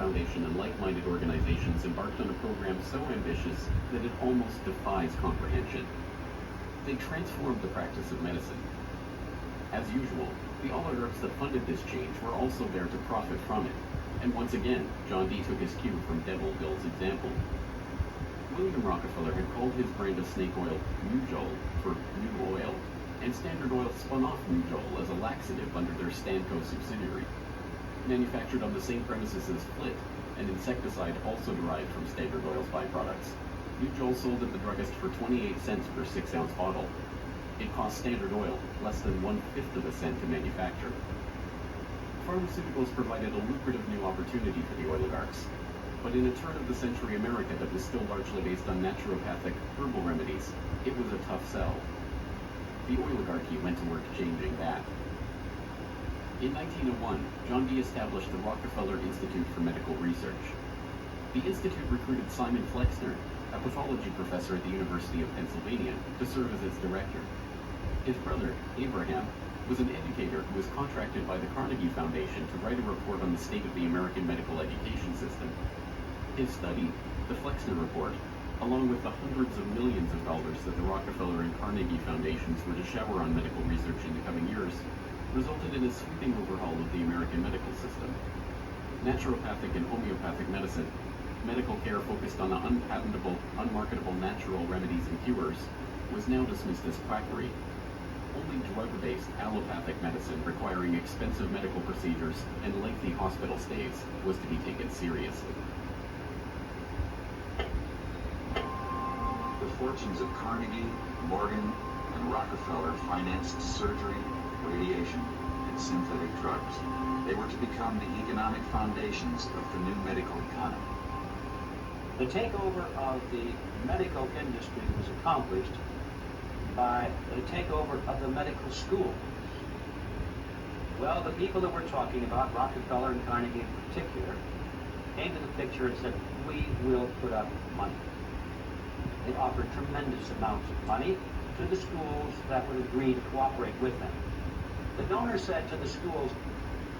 Foundation and like-minded organizations embarked on a program so ambitious that it almost defies comprehension. They transformed the practice of medicine. As usual, the oligarchs that funded this change were also there to profit from it, and once again, John D. took his cue from Devil Bill's example. William Rockefeller had called his brand of snake oil Nujol for new oil, and Standard Oil spun off Nujol as a laxative under their Stanco subsidiary. Manufactured on the same premises as Flit, an insecticide also derived from Standard Oil's byproducts, Nujol sold at the druggist for 28 cents per 6-ounce bottle. It cost Standard Oil less than 1/5 of a cent to manufacture. Pharmaceuticals provided a lucrative new opportunity for the oligarchs, but in a turn-of-the-century America that was still largely based on naturopathic herbal remedies, it was a tough sell. The oligarchy went to work changing that. In 1901, John D. established the Rockefeller Institute for Medical Research. The institute recruited Simon Flexner, a pathology professor at the University of Pennsylvania, to serve as its director. His brother, Abraham, was an educator who was contracted by the Carnegie Foundation to write a report on the state of the American medical education system. His study, the Flexner Report, along with the hundreds of millions of dollars that the Rockefeller and Carnegie Foundations were to shower on medical research in the coming years, resulted in a sweeping overhaul of the American medical system. Naturopathic and homeopathic medicine, medical care focused on the unpatentable, unmarketable natural remedies and cures, was now dismissed as quackery. Only drug-based allopathic medicine requiring expensive medical procedures and lengthy hospital stays was to be taken seriously. The fortunes of Carnegie, Morgan, and Rockefeller financed surgery, radiation, and synthetic drugs. They were to become the economic foundations of the new medical economy. The takeover of the medical industry was accomplished by the takeover of the medical schools. Well, the people that we're talking about, Rockefeller and Carnegie in particular, came to the picture and said, we will put up money. They offered tremendous amounts of money to the schools that would agree to cooperate with them. The donor said to the schools,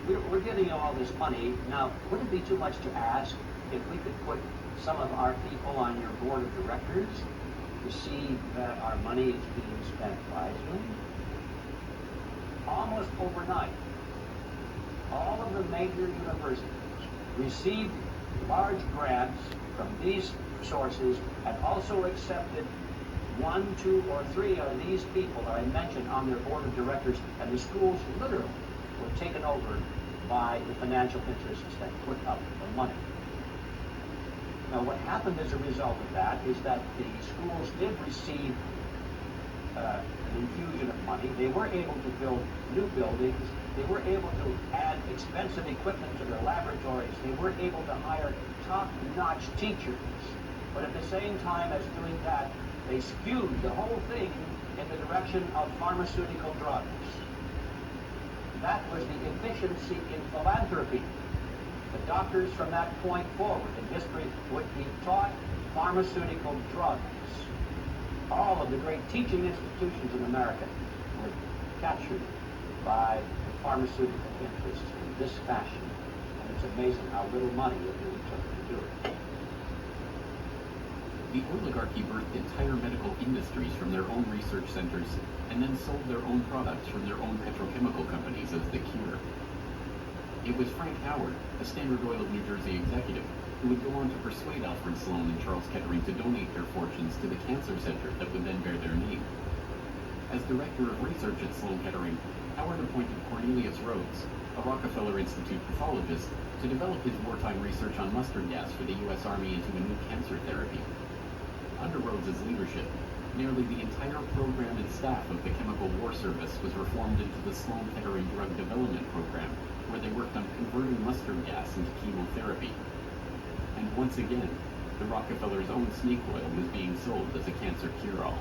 we're giving you all this money. Now, would it be too much to ask if we could put some of our people on your board of directors to see that our money is being spent wisely? Almost overnight, all of the major universities received large grants from these sources and also accepted 1, 2, or 3 of these people that I mentioned on their board of directors, and the schools literally were taken over by the financial interests that put up the money. Now, what happened as a result of that is that the schools did receive an infusion of money. They were able to build new buildings. They were able to add expensive equipment to their laboratories. They were able to hire top-notch teachers. But at the same time as doing that, they skewed the whole thing in the direction of pharmaceutical drugs. That was the efficiency in philanthropy. The doctors from that point forward in history would be taught pharmaceutical drugs. All of the great teaching institutions in America were captured by the pharmaceutical interests in this fashion. And it's amazing how little money it really took to do it. The oligarchy birthed entire medical industries from their own research centers and then sold their own products from their own petrochemical companies as the cure. It was Frank Howard, a Standard Oil of New Jersey executive, who would go on to persuade Alfred Sloan and Charles Kettering to donate their fortunes to the cancer center that would then bear their name. As director of research at Sloan Kettering, Howard appointed Cornelius Rhodes, a Rockefeller Institute pathologist, to develop his wartime research on mustard gas for the U.S. Army into a new cancer therapy. Under Rhodes' leadership, nearly the entire program and staff of the Chemical War Service was reformed into the Sloan Kettering Drug Development Program, where they worked on converting mustard gas into chemotherapy. And once again, the Rockefellers' own snake oil was being sold as a cancer cure-all.